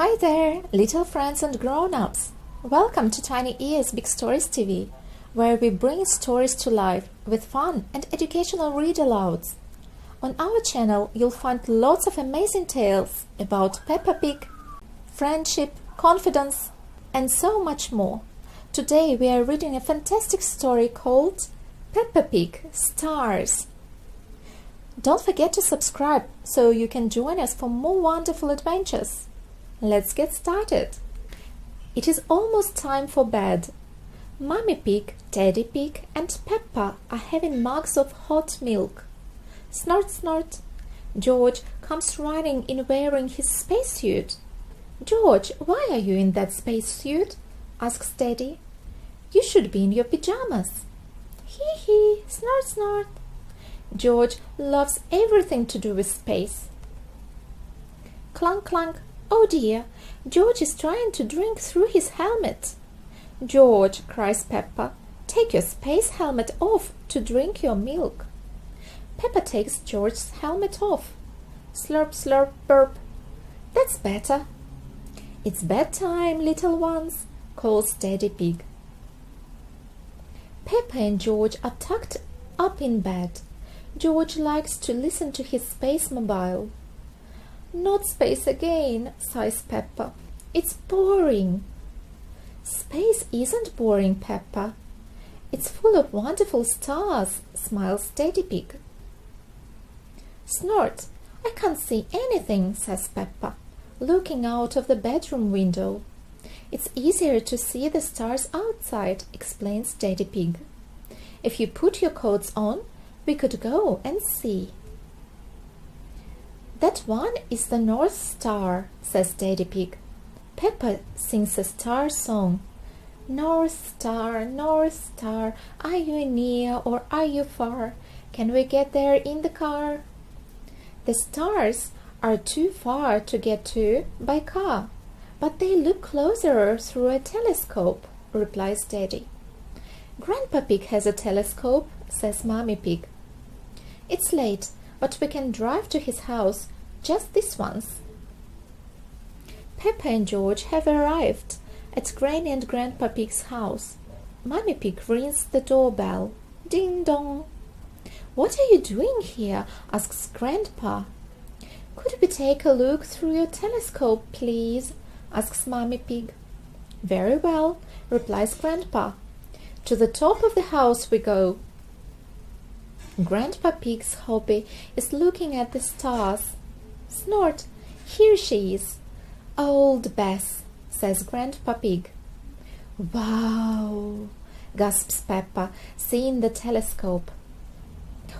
Hi there, little friends and grown-ups! Welcome to Tiny Ears Big Stories TV, where we bring stories to life with fun and educational read-alouds. On our channel, you'll find lots of amazing tales about Peppa Pig, friendship, confidence, and so much more. Today we are reading a fantastic story called Peppa Pig Stars. Don't forget to subscribe so you can join us for more wonderful adventures. Let's get started. It is almost time for bed. Mummy Pig, Daddy Pig and Peppa are having mugs of hot milk. Snort, snort. George comes running in wearing his spacesuit. George, why are you in that spacesuit? Asks Daddy. You should be in your pajamas. Hee hee, snort, snort. George loves everything to do with space. Clunk, clunk. Oh dear, George is trying to drink through his helmet. George, cries Peppa, take your space helmet off to drink your milk. Peppa takes George's helmet off. Slurp, slurp, burp. That's better. It's bedtime, little ones, calls Daddy Pig. Peppa and George are tucked up in bed. George likes to listen to his space mobile. Not space again, sighs Peppa. It's boring. Space isn't boring, Peppa. It's full of wonderful stars, smiles Daddy Pig. Snort, I can't see anything, says Peppa, looking out of the bedroom window. It's easier to see the stars outside, explains Daddy Pig. If you put your coats on, we could go and see. That one is the North Star, says Daddy Pig. Peppa sings a star song. North Star, are you near or are you far? Can we get there in the car? The stars are too far to get to by car, but they look closer through a telescope, replies Daddy. Grandpa Pig has a telescope, says Mommy Pig. It's late, but we can drive to his house just this once. Peppa and George have arrived at Granny and Grandpa Pig's house. Mommy Pig rings the doorbell. Ding dong. What are you doing here? Asks Grandpa. Could we take a look through your telescope, please? Asks Mommy Pig. Very well, replies Grandpa. To the top of the house we go. Grandpa Pig's hobby is looking at the stars. Snort, here she is. Old Bess, says Grandpa Pig. Wow, gasps Peppa, seeing the telescope.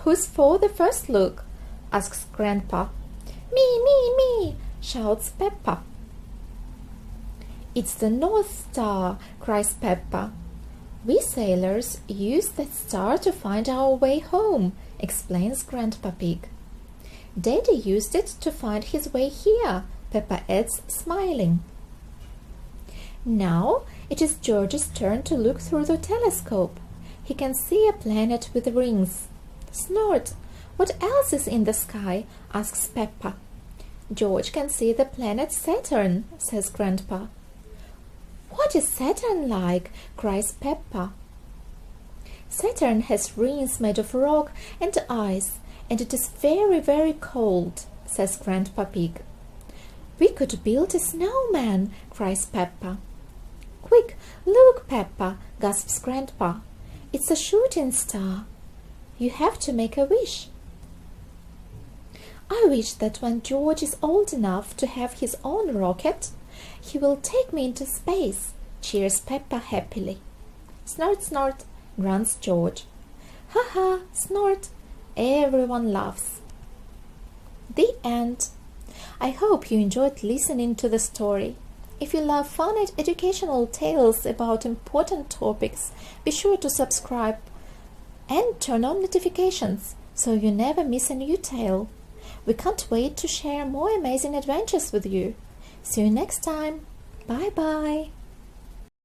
Who's for the first look? Asks Grandpa. Me, shouts Peppa. It's the North Star, cries Peppa. We sailors use that star to find our way home, explains Grandpa Pig. Daddy used it to find his way here, Peppa adds, smiling. Now it is George's turn to look through the telescope. He can see a planet with rings. Snort, what else is in the sky? Asks Peppa. George can see the planet Saturn, says Grandpa. What is Saturn like? Cries Peppa. Saturn has rings made of rock and ice, and it is very, very cold, says Grandpa Pig. We could build a snowman, cries Peppa. Quick, look, Peppa, gasps Grandpa. It's a shooting star. You have to make a wish. I wish that when George is old enough to have his own rocket, he will take me into space, cheers Peppa happily. Snort, snort, grunts George. Ha ha, snort. Everyone laughs. The end. I hope you enjoyed listening to the story. If you love fun and educational tales about important topics, be sure to subscribe and turn on notifications so you never miss a new tale. We can't wait to share more amazing adventures with you. See you next time. Bye bye.